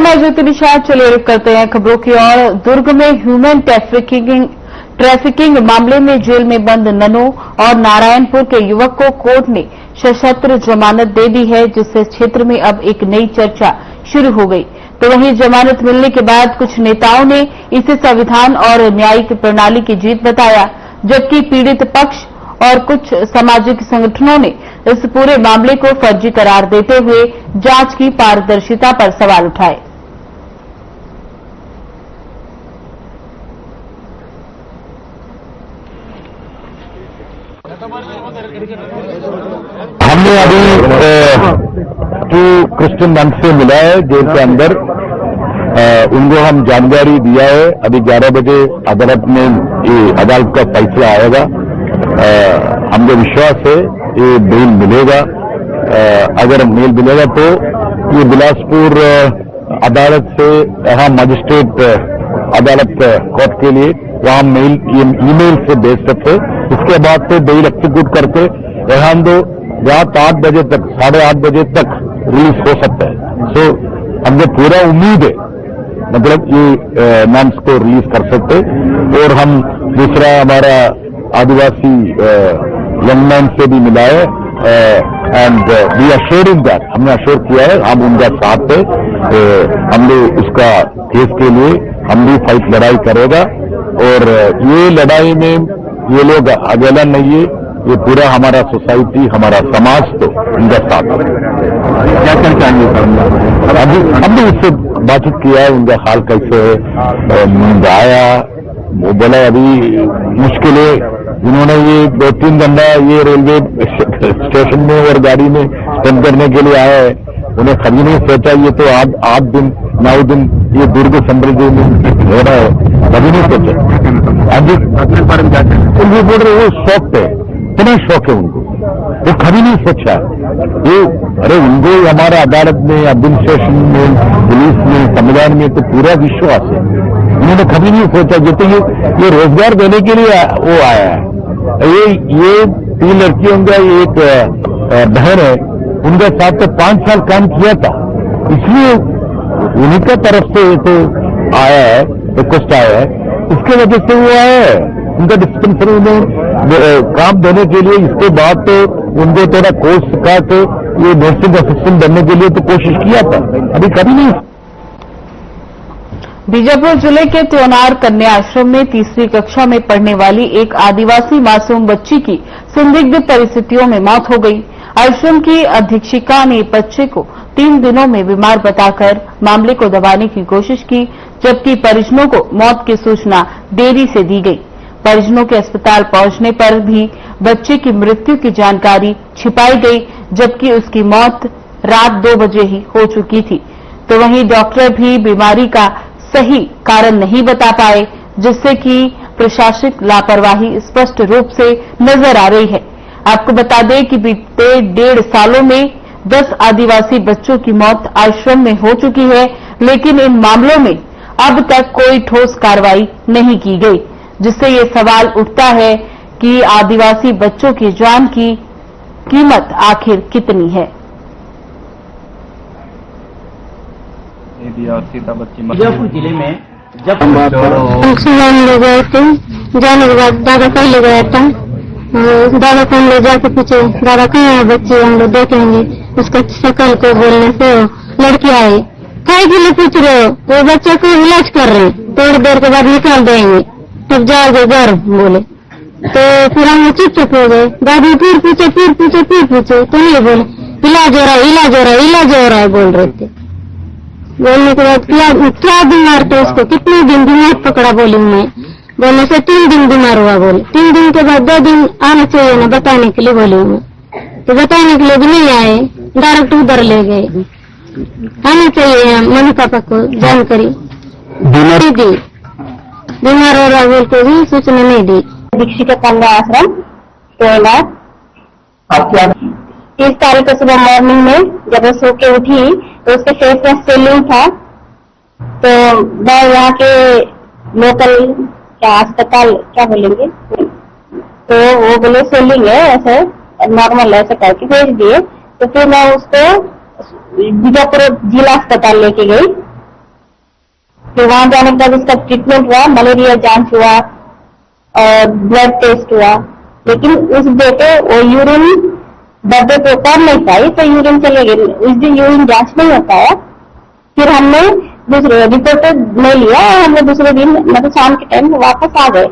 मैं ज्योति निषाद। चलिए रुक करते हैं खबरों की ओर। दुर्ग में ह्यूमन ट्रैफिकिंग मामले में जेल में बंद ननो और नारायणपुर के युवक को कोर्ट ने सशस्त्र जमानत दे दी है, जिससे क्षेत्र में अब एक नई चर्चा शुरू हो गई। तो वहीं जमानत मिलने के बाद कुछ नेताओं ने इसे संविधान और न्यायिक प्रणाली की जीत बताया, जबकि पीड़ित पक्ष और कुछ सामाजिक संगठनों ने इस पूरे मामले को फर्जी करार देते हुए जांच की पारदर्शिता पर सवाल उठाए। हमने अभी 2 क्रिश्चियन मंथ से मिला है जेल के अंदर। उनको हम जानकारी दिया है। अभी 11 बजे अदालत का फैसला आएगा। हमको विश्वास है ये बेल मिलेगा। अगर मेल मिलेगा तो ये बिलासपुर अदालत से यहाँ मजिस्ट्रेट अदालत कोर्ट के लिए वहाँ ईमेल से भेज सकते। उसके बाद से बेल एक्सिक्यूट करके यहाँ तो रात 8 बजे तक 8:30 बजे तक रिलीज हो सकता है। सो हमको पूरा उम्मीद है, मतलब ये नाम्स को रिलीज कर सकते। और हम दूसरा हमारा आदिवासी यंग मैन से भी मिला है एंड वी अश्योरिंग दैट, हमने अश्योर किया है हम उनका साथ है। हम लोग उसका केस के लिए हम भी फाइट लड़ाई करेगा। और ये लड़ाई में ये लोग अकेला नहीं है, ये पूरा हमारा सोसाइटी हमारा समाज तो उनका साथ है। क्या क्या चाहिए? हम भी उससे बातचीत किया है, उनका हाल कैसे है, नींद आया, वो बोला अभी मुश्किल है। उन्होंने ये 2-3 घंटा ये रेलवे स्टेशन में और गाड़ी में स्पेंड करने के लिए आया है। उन्हें कभी नहीं सोचा ये तो 8 दिन 9 दिन ये दुर्ग समृद्धि में हो रहा है, कभी नहीं सोचा। आज उनको बोल रहे वो शौक है, इतना शौक है उनको, वो कभी नहीं सोचा ये। अरे उनको हमारा अदालत में, एडमिनिस्ट्रेशन में, पुलिस में, संविधान में तो पूरा विश्वास है। उन्होंने कभी नहीं सोचा जो तो ये रोजगार देने के लिए वो आया है। ये 3 लड़कियों का एक बहन है, उनके साथ तो 5 साल काम किया था, इसलिए उन्हीं का तरफ से तो आया है, रिक्वेस्ट आया है, उसके वजह से वो आया है। उनका डिस्पेंसरी में काम देने के लिए, इसके बाद तो उनको थोड़ा कोर्स सिखा के ये नर्सिंग असिस्टेंट बनने के लिए तो कोशिश किया था, अभी कभी नहीं। बीजापुर जिले के त्योनार कन्या आश्रम में 3वीं कक्षा में पढ़ने वाली एक आदिवासी मासूम बच्ची की संदिग्ध परिस्थितियों में मौत हो गई। आश्रम की अधीक्षिका ने बच्चे को 3 दिनों में बीमार बताकर मामले को दबाने की कोशिश की, जबकि परिजनों को मौत की सूचना देरी से दी गई। परिजनों के अस्पताल पहुंचने पर भी बच्चे की मृत्यु की जानकारी छिपाई गई, जबकि उसकी मौत रात 2 बजे ही हो चुकी थी। तो वहीं डॉक्टर भी बीमारी का सही कारण नहीं बता पाए, जिससे कि प्रशासनिक लापरवाही स्पष्ट रूप से नजर आ रही है। आपको बता दें कि बीते 1.5 सालों में 10 आदिवासी बच्चों की मौत आश्रम में हो चुकी है, लेकिन इन मामलों में अब तक कोई ठोस कार्रवाई नहीं की गई, जिससे ये सवाल उठता है कि आदिवासी बच्चों की जान की कीमत आखिर कितनी है। बीजापुर जिले में जब हम ले गए थे, जाने के बाद दादा पहले गया था, दादा को हम लोग जाके पूछे दादा कहाँ है बच्चे, हम लोग देखेंगे। उसका शकल को बोलने से लड़की आई, काय के लिए पूछ रहे हो, वो बच्चे को इलाज कर रहे हैं, थोड़ी देर के बाद निकाल देंगे, तब जाओगे घर बोले। तो फिर हम चुप हो गए। दादी फिर पूछे तो नहीं बोले इलाज हो रहा है बोल रहे थे। बोलने के बाद क्या बीमार थे, उसको कितने दिन दिमाग पकड़ा बोली मैं, बोलने से 3 दिन बीमार हुआ बोले। 3 दिन के बाद 2 दिन आना चाहिए ना बताने के लिए बोली मैं, तो बताने के लिए भी नहीं आए, डायरेक्ट उधर ले गए। आना चाहिए मम्मी पापा को जानकारी नहीं दी, बीमार हो रहा बोल के भी सूचना नहीं दी। दीक्षिका कन्या आश्रम त्योनार 30 तारीख को सुबह मॉर्निंग में जब वो सो के उठी तो उसके फेस में स्वेलिंग था। तो मैं यहाँ के लोकल क्या अस्पताल क्या बोलेंगे, तो वो बोले स्वेलिंग है, ऐसे नॉर्मल ऐसे करके भेज दिए। तो फिर मैं उसको बीजापुर जिला अस्पताल लेके गई। फिर वहां जाने के बाद उसका ट्रीटमेंट हुआ, मलेरिया जांच हुआ और ब्लड टेस्ट हुआ, लेकिन उस डे पे वो यूरिन बर्थडे पे कर नहीं पाई, तो यूरिन चले गए, उस दिन यूरिन जांच नहीं हो पाया। फिर हमने दूसरे रिपोर्ट नहीं लिया और हमने दूसरे दिन मतलब शाम के टाइम वापस आ गए।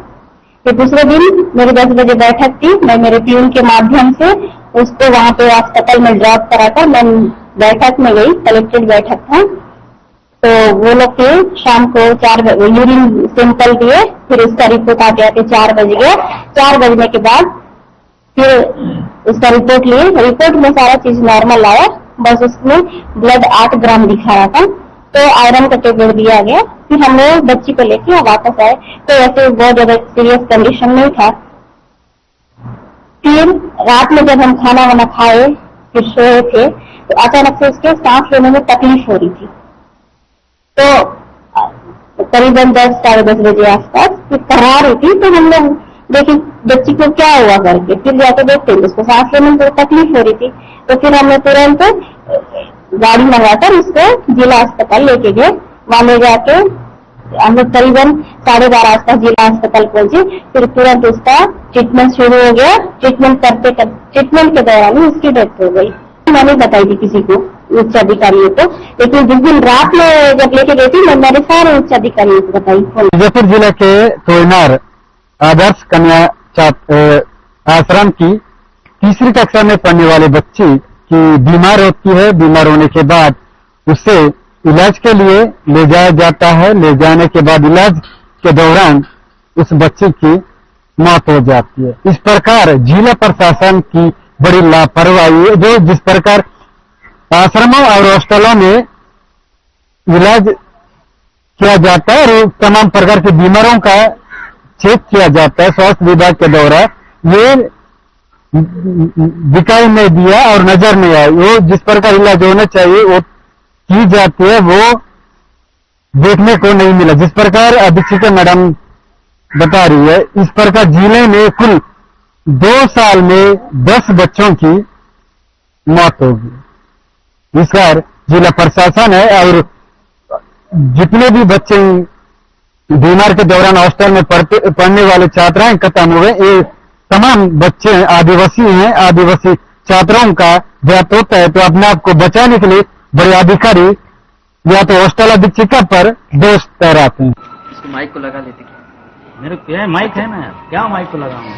फिर दूसरे दिन मेरी 10 बजे बैठक थी, मैं मेरे टीम के माध्यम से उसको वहां पे अस्पताल में ड्रॉप कराकर मैं बैठक में गई, कलेक्टेड बैठक था। तो वो लोग फिर शाम को 4 बजे यूरिन सैंपल दिए, फिर उसका रिपोर्ट आ गया कि 4 बज गया। 4 बजने के बाद फिर उसका रिपोर्ट लिए, रिपोर्ट में सारा चीज नॉर्मल आया, बस उसमें ब्लड 8 ग्राम दिखा रहा था, तो आयरन का टेबलेट दिया गया। फिर हम लोग बच्ची को लेके वापस आए, तो ऐसे बहुत ज्यादा सीरियस कंडीशन नहीं था। फिर रात में जब हम खाना वाना खाए, फिर सोए थे, तो अचानक से उसके सांस लेने में तकलीफ हो रही थी। तो करीबन 10 साढ़े 10 बजे आसपास फिर करा रही थी, तो हम लोग देखे बच्ची को क्या हुआ करके, फिर जाके देखते उसको सांस लेने में तो तकलीफ हो रही थी। तो फिर हमने तुरंत गाड़ी मंगाकर उसको जिला अस्पताल लेके गए। वहां ले जाके हम लोग करीबन 12:30 आसपास जिला अस्पताल पहुंचे। फिर तुरंत उसका ट्रीटमेंट शुरू हो गया। ट्रीटमेंट के दौरान ही उसकी डेथ हो गई। मैंने बताई थी किसी को, उच्च अधिकारियों को, लेकिन जिस दिन रात में जब लेके गई थी मैंने सारे उच्च अधिकारियों को बताई। जयपुर जिले के तोयनार आदर्श कन्या आश्रम की तीसरी कक्षा में पढ़ने वाले बच्ची की बीमार होती है। बीमार होने के बाद उसे इलाज के लिए ले जाया जाता है। ले जाने के बाद इलाज के दौरान उस बच्चे की मौत हो जाती है। इस प्रकार जिला प्रशासन की बड़ी लापरवाही है, जो जिस प्रकार आश्रमों और हॉस्टलों में इलाज किया जाता है और तमाम प्रकार के बीमारों का चेक किया जाता है स्वास्थ्य विभाग के द्वारा, ये दिखाई नहीं दिया और नजर नहीं आया। वो जिस प्रकार इलाज होना चाहिए वो की जाती है, वो देखने को नहीं मिला। जिस प्रकार अधीक्षिका मैडम बता रही है, इस प्रकार जिले में कुल 2 साल में 10 बच्चों की मौत होगी। इस बार जिला प्रशासन है और जितने भी बच्चे बीमार के दौरान हॉस्टल में पढ़ने वाले छात्राएं खत्म हुए, ये तमाम बच्चे आदिवासी हैं। आदिवासी छात्राओं का जात होता है, तो अपने आप को बचाने के लिए बड़े अधिकारी या तो हॉस्टल अधीक्षिका पर दोष ठहराते हैं। इसको माइक को लगा लेते क्या? मेरे क्या माइक है ना, क्या माइक को लगाऊंगा?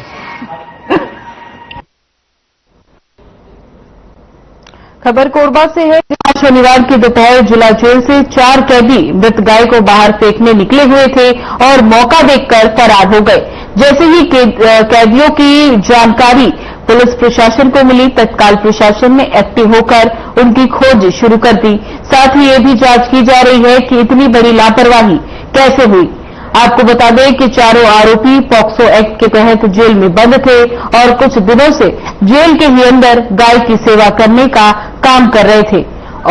खबर कोरबा से है, जहां शनिवार की दोपहर जिला जेल से 4 कैदी मृत गाय को बाहर फेंकने निकले हुए थे और मौका देखकर फरार हो गए। जैसे ही कैदियों की जानकारी पुलिस प्रशासन को मिली, तत्काल प्रशासन ने एक्टिव होकर उनकी खोज शुरू कर दी। साथ ही ये भी जांच की जा रही है कि इतनी बड़ी लापरवाही कैसे हुई। आपको बता दें कि चारों आरोपी पॉक्सो एक्ट के तहत जेल में बंद थे और कुछ दिनों से जेल के ही अंदर गाय की सेवा करने का काम कर रहे थे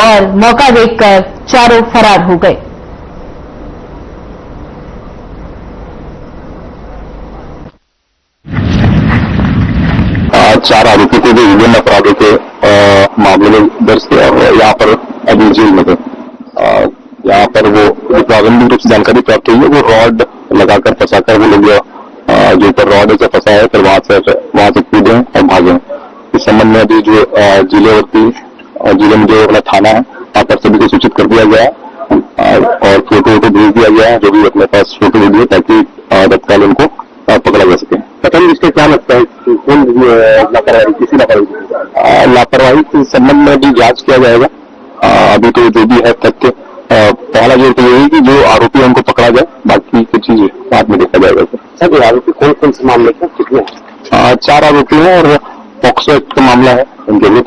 और मौका देखकर चारों फरार हो गए। चार आरोपी को भी विभिन्न अपराधों के मामले में दर्ज थे और यहाँ पर अभी जेल में थे। यहाँ पर वो प्रारंभिक रूप से जानकारी प्राप्त हुई है, वो रॉड लगाकर फंसाकर वो लोग जो ऊपर रॉड ऐसा फंसा है, फिर वहां से कूदे और भागे। इस संबंध में अभी जो जिले में जो अपना थाना है वहां पर सभी को सूचित कर दिया गया है और फोटो भेज दिया गया है, जो भी अपने पास फोटो वीडियो, ताकि तत्काल उनको पकड़ा जा सके। प्रथम इसका क्या लगता है, कौन लापरवाही, किसी लापरवाही के संबंध में भी जांच किया जाएगा। अभी तो जो भी है तथ्य, पहला जो तो यही कि जो आरोपी है उनको पकड़ा जाए, बाकी की चीजें बाद में देखा जाएगा। सर आरोपी कौन कौन से मामले का कितने? 4 आरोपी हैं और पॉक्सो एक्ट का मामला है उनके लिए।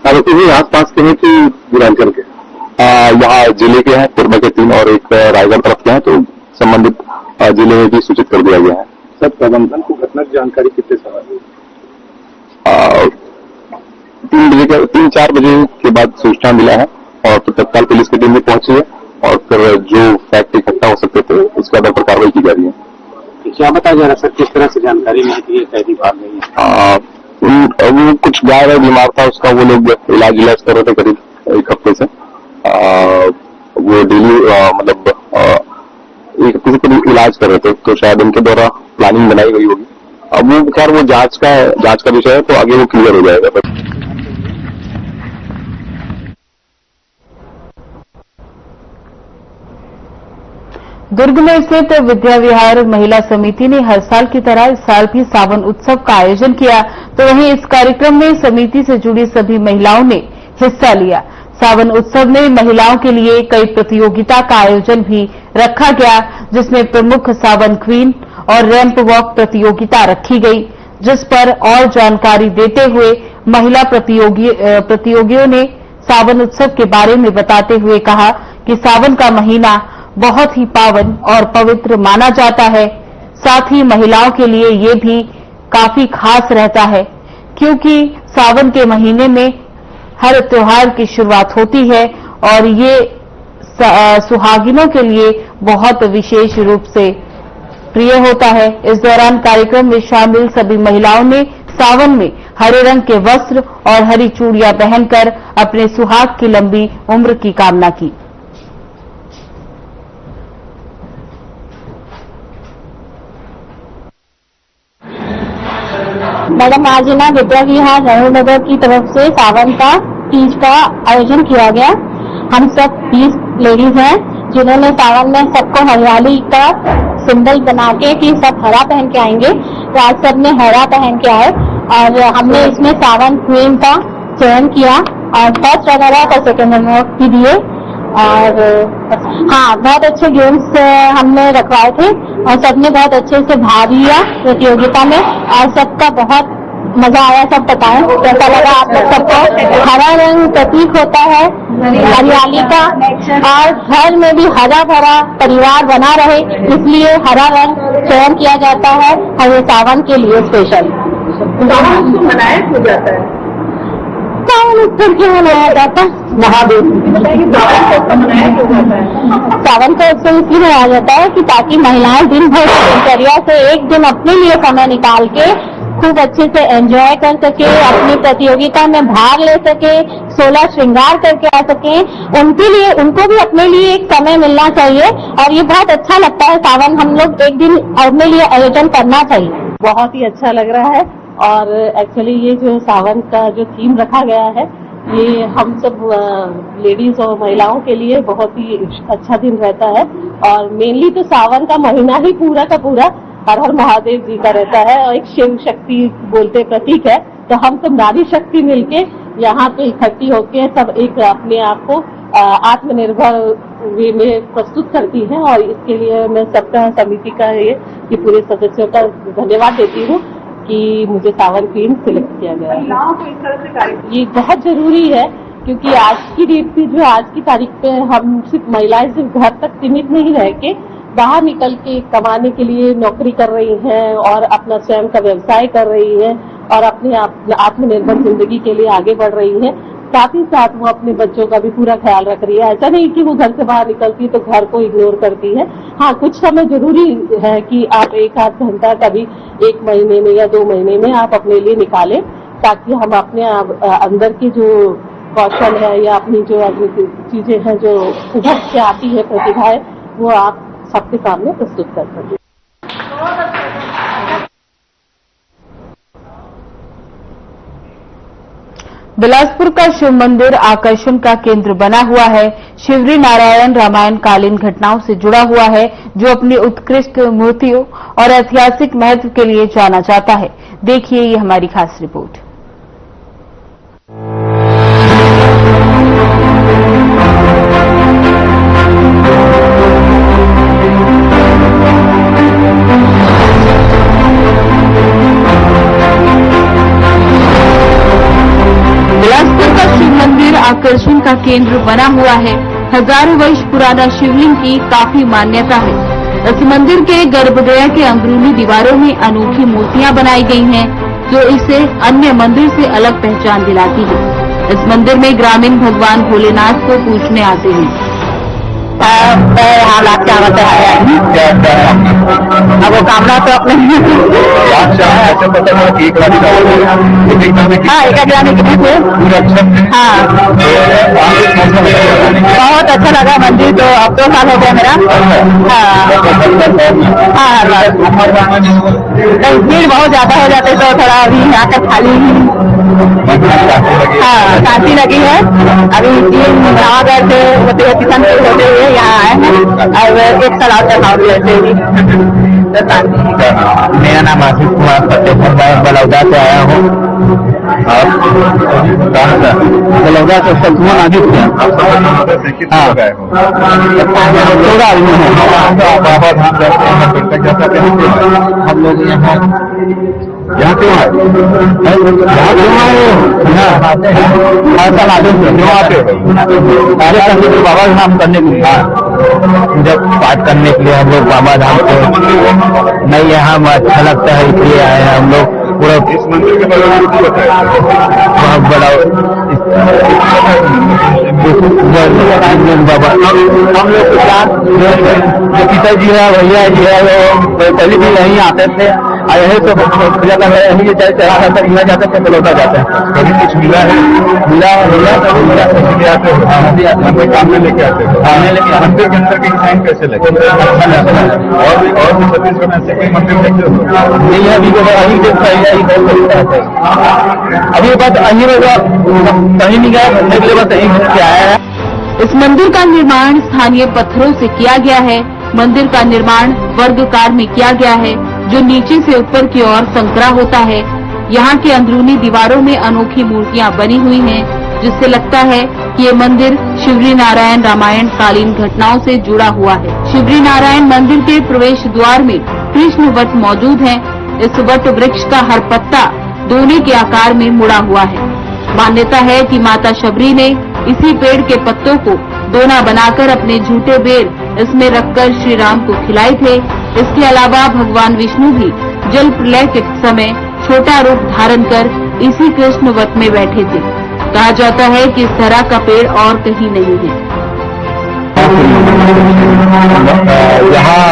आरोपी भी आसपास के हैं कि बुरांचल के? यहाँ जिले के हैं, कोरबा के 3 और एक रायगढ़ तरफ के हैं, तो संबंधित जिले में भी सूचित कर दिया गया है। सर प्रबंधन को घटना की जानकारी कितने समय? 3-4 बजे के बाद सूचना मिला है और फिर तत्काल पुलिस की टीम भी पहुंची है और फिर जो फैक्ट इकट्ठा हो सकते थे उसके आधार पर कार्रवाई की जा रही है। क्या बताया जा रहा है सर, किस तरह से जानकारी मिली थी कैदी भाग गई? वो कुछ गाय बीमार था, उसका वो लोग इलाज कर रहे थे करीब 1 हफ्ते से। वो डेली मतलब किसी को इलाज कर रहे थे, तो शायद उनके द्वारा प्लानिंग बनाई गई होगी। अब वो खैर वो जांच का विषय है, तो आगे वो क्लियर हो जाएगा। दुर्ग में स्थित विद्या विहार महिला समिति ने हर साल की तरह इस साल भी सावन उत्सव का आयोजन किया, तो वहीं इस कार्यक्रम में समिति से जुड़ी सभी महिलाओं ने हिस्सा लिया। सावन उत्सव में महिलाओं के लिए कई प्रतियोगिता का आयोजन भी रखा गया, जिसमें प्रमुख सावन क्वीन और रैंप वॉक प्रतियोगिता रखी गई, जिस पर और जानकारी देते हुए महिला प्रतियोगियों ने सावन उत्सव के बारे में बताते हुए कहा कि सावन का महीना बहुत ही पावन और पवित्र माना जाता है। साथ ही महिलाओं के लिए ये भी काफी खास रहता है, क्योंकि सावन के महीने में हर त्योहार की शुरुआत होती है और ये सुहागिनों के लिए बहुत विशेष रूप से प्रिय होता है। इस दौरान कार्यक्रम में शामिल सभी महिलाओं ने सावन में हरे रंग के वस्त्र और हरी चूड़ियां पहनकर अपने सुहाग की लंबी उम्र की कामना की। मैडम आज ना विद्या विहार नगर की तरफ से सावन का तीज का आयोजन किया गया। हम सब 20 लेडीज हैं जिन्होंने सावन में सबको हरियाली का सिंबल बना के कि सब हरा पहन के आएंगे, तो आज सबने हरा पहन के आए और हमने इसमें सावन क्वीन का चयन किया और फर्स्ट रनर अप और सेकेंड रनर अप भी दिए। और हाँ, बहुत अच्छे गेम्स हमने रखवाए थे और सबने बहुत अच्छे से भाग लिया प्रतियोगिता में और सबका बहुत मजा आया। सब बताएं कैसा लगा आप लोग सबको। हरा रंग प्रतीक होता है हरियाली का और घर में भी हरा भरा परिवार बना रहे, इसलिए हरा रंग चयन किया जाता है और ये सावन के लिए स्पेशल। सावन को मनाया क्यों जाता है? सावन उत्सव क्यों मनाया जाता है? महादेव सावन का उत्सव इसलिए मनाया जाता है कि ताकि महिलाएं दिन भर दिनचर्या से एक दिन अपने लिए समय निकाल के खूब अच्छे से एंजॉय कर सके, अपनी प्रतियोगिता में भाग ले सके, 16 श्रृंगार करके आ सके। उनके लिए, उनको भी अपने लिए एक समय मिलना चाहिए और ये बहुत अच्छा लगता है। सावन हम लोग एक दिन अपने लिए आयोजन करना चाहिए। बहुत ही अच्छा लग रहा है और एक्चुअली ये जो सावन का जो थीम रखा गया है, ये हम सब लेडीज और महिलाओं के लिए बहुत ही अच्छा दिन रहता है। और मेनली तो सावन का महीना ही पूरा का पूरा हर हर महादेव जी का रहता है और एक शिव शक्ति बोलते प्रतीक है। तो हम सब नारी शक्ति मिलके यहाँ पे इकट्ठी होके सब एक अपने आप को आत्मनिर्भर वे में प्रस्तुत करती हैं और इसके लिए मैं सबका समिति का ये पूरे सदस्यों का धन्यवाद देती हूँ कि मुझे सावन क्वीन सिलेक्ट किया गया है। ये बहुत जरूरी है क्योंकि आज की डेट पे जो आज की तारीख पे हम सिर्फ महिलाएं सिर्फ घर तक सीमित नहीं रह के बाहर निकल के कमाने के लिए नौकरी कर रही हैं और अपना स्वयं का व्यवसाय कर रही हैं और अपने आत्मनिर्भर जिंदगी के लिए आगे बढ़ रही हैं। साथ ही साथ वो अपने बच्चों का भी पूरा ख्याल रख रही है। ऐसा नहीं कि वो घर से बाहर निकलती है तो घर को इग्नोर करती है। हाँ, कुछ समय जरूरी है कि आप 1-8 घंटा कभी 1 महीने में या 2 महीने में आप अपने लिए निकालें ताकि हम अपने अंदर की जो कौशल है या अपनी जो चीजें हैं जो उभर के आती है प्रतिभाएं, वो आप सबके सामने प्रस्तुत कर सकें। बिलासपुर का शिव मंदिर आकर्षण का केंद्र बना हुआ है। शिवरी नारायण रामायण कालीन घटनाओं से जुड़ा हुआ है, जो अपनी उत्कृष्ट मूर्तियों और ऐतिहासिक महत्व के लिए जाना जाता है। देखिए ये हमारी खास रिपोर्ट। आकर्षण का केंद्र बना हुआ है। हजारों वर्ष पुराना शिवलिंग की काफी मान्यता है। इस मंदिर के गर्भगृह के अंदरूनी दीवारों में अनोखी मूर्तियां बनाई गई हैं, जो इसे अन्य मंदिर से अलग पहचान दिलाती है। इस मंदिर में ग्रामीण भगवान भोलेनाथ को पूजने आते हैं। मैं यहाँ लाख चावल चढ़ाया अब वो कामना तो अपने ऐसे पता है कि 1 लाख चावल हाँ 1 ग्राम कितने थे हाँ बहुत अच्छा लगा मंदिर तो अब 2 साल हो गया मेरा हाँ भीड़ बहुत ज्यादा हो जाते तो थोड़ा अभी यहाँ का खाली हाँ शांति लगी है अभी नवागढ़ से किशनपुर होते हुए यहाँ आए हैं और 1 साल और चढ़ाव ऐसे ही मेरा नाम आशीष कुमार फतेहपुर मैं बलौदा से आया हूँ और बलौदा से सलमान आदित्य बाबा धाम जाते हैं हम लोग यहाँ क्यों आए बाबा धाम करने के लिए जब पाठ करने के लिए हम लोग बाबा धाम को नहीं यहाँ अच्छा लगता है इसलिए आए हैं हम लोग पूरा इस मंदिर के बारे में बहुत बड़ा बाबा हम लोग के साथ जो पिताजी है भैया जी है वो पहले भी यहीं आते थे यही तो यहीं चढ़ा जाता है जाते थे बलौदा जाते हैं कभी कुछ मिला है मिला काम में लेके आते हैं मंदिर के अंदर की साइन कैसे लगे अच्छा लगता है और भी छत्तीसगढ़ में ऐसे कोई मंदिर देखते हो नहीं है अभी अभी बात अही कहीं नहीं गया घूमने के लिए बस यही घूम के आया है। इस मंदिर का निर्माण स्थानीय पत्थरों से किया गया है। मंदिर का निर्माण वर्गकार में किया गया है जो नीचे से ऊपर की ओर संकरा होता है। यहाँ के अंदरूनी दीवारों में अनोखी मूर्तियाँ बनी हुई हैं, जिससे लगता है कि ये मंदिर शिवरी नारायण रामायण कालीन घटनाओं से जुड़ा हुआ है। शिवरी नारायण मंदिर के प्रवेश द्वार में कृष्ण वट मौजूद है। इस वट वृक्ष का हर पत्ता दोने के आकार में मुड़ा हुआ है। मान्यता है कि माता शबरी ने इसी पेड़ के पत्तों को दोना बनाकर अपने झूठे बेर इसमें रखकर श्री राम को खिलाए थे। इसके अलावा भगवान विष्णु भी जल प्रलय के समय छोटा रूप धारण कर इसी कृष्ण वट में बैठे थे। कहा जाता है कि इस तरह का पेड़ और कहीं नहीं है। यहाँ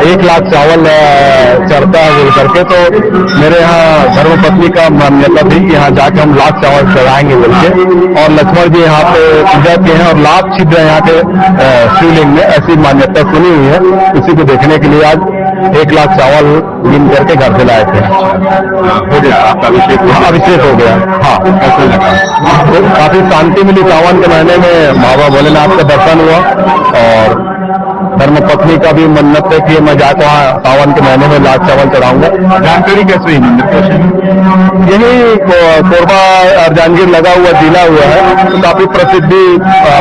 1 लाख चावल चढ़ता है बोल करके तो मेरे यहाँ धर्मपत्नी का मान्यता थी कि यहाँ जाके हम लाख चावल चढ़ाएंगे बोल के और लक्ष्मण जी यहाँ पे पूजा किए हैं और लाख छिद्र यहाँ के शिवलिंग में ऐसी मान्यता सुनी हुई है। उसी को देखने के लिए आज 1 लाख चावल गिन करके घर से लाए थे। हो गया अभिषेक हो गया। हाँ तो काफी शांति मिली। सावन के महीने में बाबा भोलेनाथ का दर्शन हुआ और धर्मपत्नी का भी मन्नत है कि मैं जाकर वहाँ सावन के महीने में लाख चावल चढ़ाऊंगा। जानकारी कैसे हुई मंदिर कैसे? यही कोरबा और जांजगीर लगा हुआ जिला हुआ है तो काफी प्रसिद्धि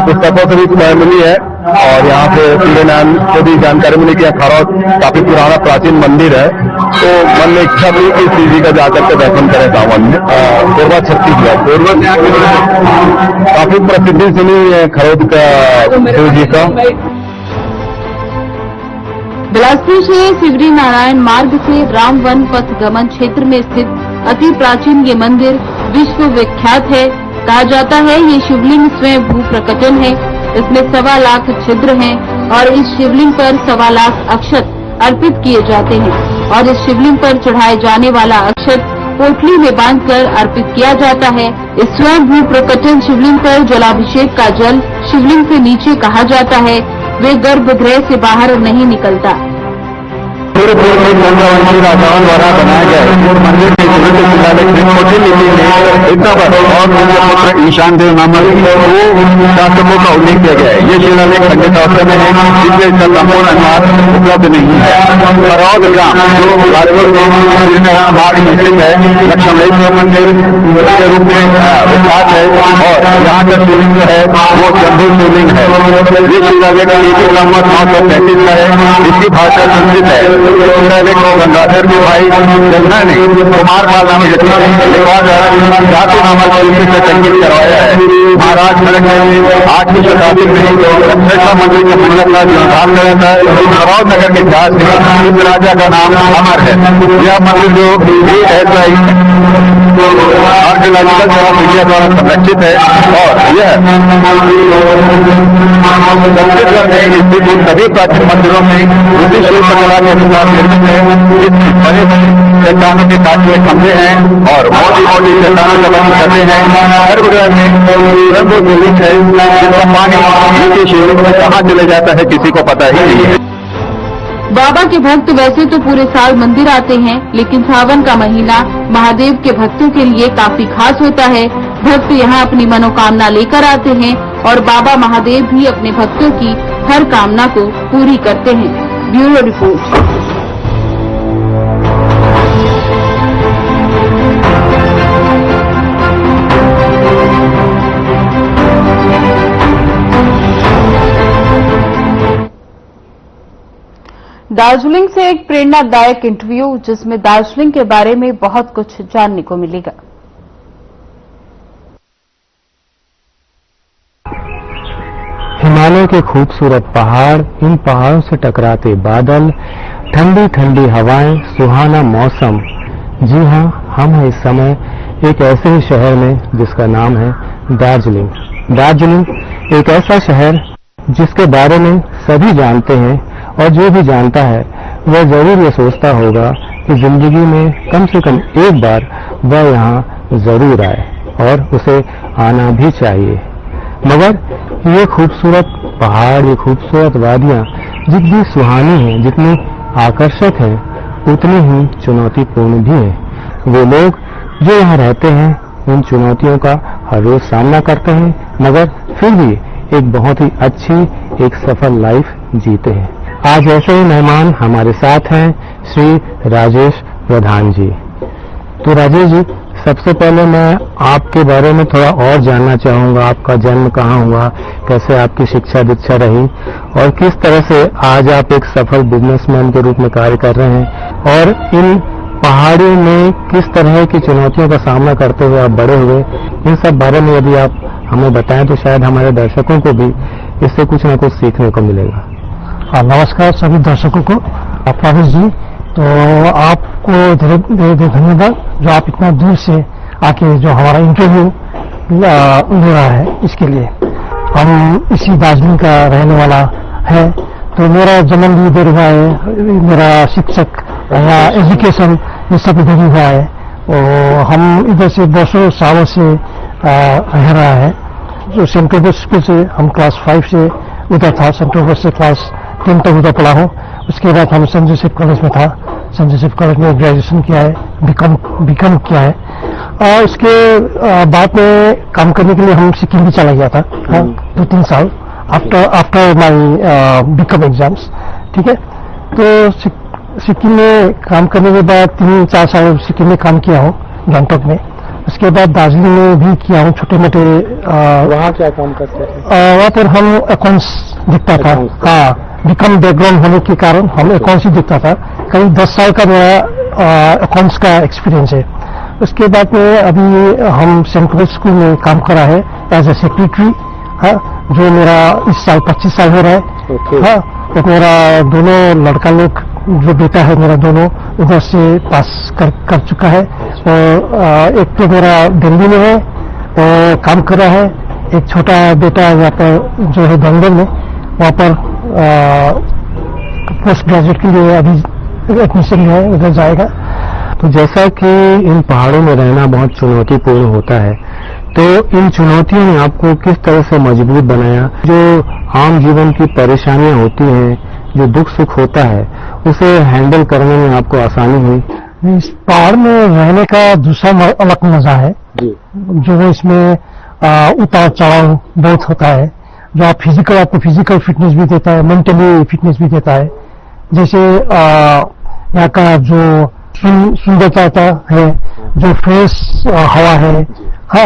पुस्तकों से भी मिली है और यहाँ पे पीड़े नाम को भी जानकारी मिली कि यहाँ खरौद काफी पुराना प्राचीन मंदिर है तो मन में इच्छा हुई कि शिव जी का जाकर के दर्शन करें सावन में। कोरबा छत्तीसगढ़ कोरबा काफी प्रसिद्धि सुनी है खरौद का शिव जी का। बिलासपुर से शिवरी नारायण मार्ग से रामवन पथ गमन क्षेत्र में स्थित अति प्राचीन ये मंदिर विश्व विख्यात है। कहा जाता है ये शिवलिंग स्वयं भू प्रकटन है। इसमें 1.25 लाख छिद्र हैं और इस शिवलिंग पर 1.25 लाख अक्षत अर्पित किए जाते हैं और इस शिवलिंग पर चढ़ाए जाने वाला अक्षत पोटली में बांधकर अर्पित किया जाता है। इस स्वयं भू प्रकटन शिवलिंग पर जलाभिषेक का जल शिवलिंग से नीचे कहा जाता है। वे गर्भगृह से बाहर नहीं निकलता। पूरे राजाओं द्वारा बनाया गया मंदिर के छोटी लिपि में इतना और पुत्र ईशान देव नामक वो शासकों का उल्लेख किया गया है। ये शिलालेख खंडशास्त्र में है जिससे इसका संपूर्ण अनुवाद उपलब्ध नहीं है। खरौद ग्राम जो राजपुर भाग में स्थित है लक्ष्मणेश्वर मंदिर के रूप में विख्यात है और यहाँ का शिवलिंग है वो जम्बू शिवलिंग है। ये शिलालेख 935 का है। इसकी भाषा संस्कृत है। पहले को गंगाधर के भाई जमुना ने कुमार पाल नामी व्यक्ति जातिनामा शिल्पी से संगीत करवाया है। महाराज खड़ग ने 8वीं शताब्दी में रक्षा मंदिर के पूजन का जीर्णोद्धार कराया था। खरौद नगर के इतिहास में इस राजा का नाम अमर है। यह मंदिर जो ऐसा ही आर्कियोलॉजिकल सर्वे इंडिया द्वारा संरक्षित है और यह छत्तीसगढ़ में स्थित सभी प्राचीन मंदिरों में उसी शिल्प कला के अनुसार निर्मित है। इसमें बड़े चट्टानों के काट हुए खंभे हैं और मोटी मोटी चट्टानों का बंद करते हैं। गर्भगृह में स्वयंभू शिवलिंग है जिसका पानी नीचे शिवलिंग में कहाँ चले जाता है किसी को पता ही नहीं है। बाबा के भक्त वैसे तो पूरे साल मंदिर आते हैं, लेकिन सावन का महीना महादेव के भक्तों के लिए काफी खास होता है। भक्त यहाँ अपनी मनोकामना लेकर आते हैं और बाबा महादेव भी अपने भक्तों की हर कामना को पूरी करते हैं। Bureau report. दार्जिलिंग से एक प्रेरणादायक इंटरव्यू जिसमें दार्जिलिंग के बारे में बहुत कुछ जानने को मिलेगा। हिमालय के खूबसूरत पहाड़, इन पहाड़ों से टकराते बादल, ठंडी ठंडी हवाएं, सुहाना मौसम। जी हां, हम हैं इस समय एक ऐसे ही शहर में जिसका नाम है दार्जिलिंग। दार्जिलिंग एक ऐसा शहर जिसके बारे में सभी जानते हैं और जो भी जानता है वह जरूर ये सोचता होगा कि जिंदगी में कम से कम एक बार वह यहाँ जरूर आए और उसे आना भी चाहिए। मगर ये खूबसूरत पहाड़, ये खूबसूरत वादियां जितनी सुहानी हैं, जितनी आकर्षक हैं, उतनी ही चुनौतीपूर्ण भी हैं। वे लोग जो यहाँ रहते हैं उन चुनौतियों का हर रोज सामना करते हैं, मगर फिर भी एक बहुत ही अच्छी, एक सफल लाइफ जीते हैं। आज ऐसे ही मेहमान हमारे साथ हैं श्री राजेश प्रधान जी। तो राजेश जी, सबसे पहले मैं आपके बारे में थोड़ा और जानना चाहूंगा। आपका जन्म कहाँ हुआ, कैसे आपकी शिक्षा दीक्षा रही और किस तरह से आज आप एक सफल बिजनेसमैन के रूप में कार्य कर रहे हैं और इन पहाड़ियों में किस तरह की चुनौतियों का सामना करते हुए आप बड़े हुए, इन सब बारे में यदि आप हमें बताएं तो शायद हमारे दर्शकों को भी इससे कुछ न कुछ सीखने को मिलेगा। नमस्कार सभी दर्शकों को। प्रवेश जी, तो आपको धन्यवाद जो आप इतना दूर से आके जो हमारा इंटरव्यू ले रहा है, इसके लिए। हम इसी दार्जिलिंग का रहने वाला है, तो मेरा जन्म भी इधर हुआ है, मेरा शिक्षक या एजुकेशन ये सब इधर ही हुआ है और हम इधर से वर्षों सालों से रह रहा है। जो सेंट रोबर्ट्स स्कूल से हम क्लास 5 से उधर था, सेंट रोबर्ट्स से क्लास 10 तक उधर पढ़ा हूँ। उसके बाद हम सेंट जोसेफ कॉलेज में था, सेंट जोसेफ कॉलेज में ग्रेजुएशन किया है, बीकॉम किया है और उसके बाद में काम करने के लिए हम सिक्किम भी चला गया था 2-3 साल आफ्टर माई बीकॉम एग्जाम्स। ठीक है, तो सिक्किम में काम करने के बाद 3-4 साल सिक्किम में काम किया हूँ, गंगटोक में। उसके बाद दार्जिलिंग में भी किया हूँ छोटे मोटे। वहाँ क्या काम करते थे? वहाँ पर हम अकाउंट्स दिखता था। हाँ, बीकॉम बैकग्राउंड होने के कारण हम अकाउंट्स ही दिखता था। करीब 10 साल का मेरा अकाउंट्स का एक्सपीरियंस है। उसके बाद में अभी हम सेंट रोबर्ट्स स्कूल में काम करा है एज ए सेक्रेटरी। हाँ, जो मेरा इस साल 25 साल हो रहा है। हाँ, तो मेरा दोनों लड़का लोग, जो बेटा है मेरा, दोनों उधर से पास कर चुका है और एक तो मेरा दिल्ली में है और काम कर रहा है। एक छोटा बेटा यहाँ पर जो है बेंगलोर में, वहाँ पर पोस्ट ग्रेजुएट के लिए अभी एडमिशन है, उधर जाएगा। तो जैसा कि इन पहाड़ों में रहना बहुत चुनौतीपूर्ण होता है, तो इन चुनौतियों ने आपको किस तरह से मजबूत बनाया? जो आम जीवन की परेशानियां होती हैं, जो दुख सुख होता है, उसे हैंडल करने में आपको आसानी हुई? इस पहाड़ में रहने का दूसरा अलग मजा है जो इसमें उतार चढ़ाव बहुत होता है। जो आपको फिजिकल फिटनेस भी देता है, मेंटली फिटनेस भी देता है। जैसे यहाँ का जो सुंदरता है, जो फ्रेश हवा है, हाँ,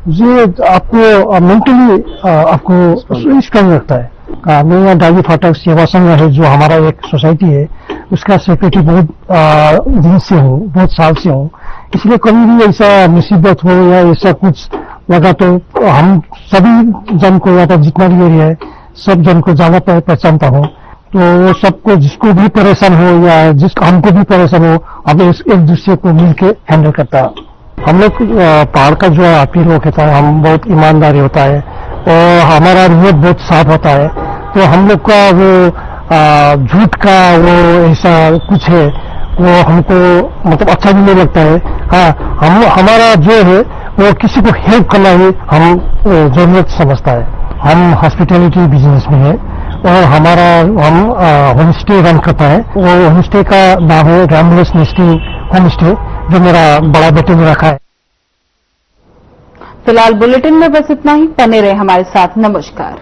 ये आपको मेंटली आपको स्ट्रांग रखता है। मैं डाली फाटक सेवा संघ है जो हमारा एक सोसाइटी है, उसका सेक्रेटरी बहुत दिन से हूँ, बहुत साल से हूँ। इसलिए कभी भी ऐसा मुसीबत हो या ऐसा कुछ लगा तो हम सभी जन को या तो जितना भी एरिया है सब जन को ज्यादा पहचानता हूँ। तो वो सबको जिसको भी परेशान हो या जिसको हमको भी परेशान हो, हम एक दूसरे को मिलके हैंडल करता है। हम लोग पहाड़ का जो अपील वो कहता है, हम बहुत ईमानदारी होता है और हमारा नियत बहुत साफ होता है। तो हम लोग का वो झूठ का वो ऐसा कुछ है वो हमको मतलब अच्छा भी नहीं लगता है। हाँ, हमारा जो है वो किसी को हेल्प करना ही हम जरूरत समझता है। हम हॉस्पिटैलिटी बिजनेस में है और हम होम स्टे रन करता है। वो होम स्टे का नाम है रैम्बलेस नेस्टिंग होम स्टे, जो मेरा बड़ा बेटे ने रखा है। फिलहाल बुलेटिन में बस इतना ही। बने रहे हमारे साथ। नमस्कार।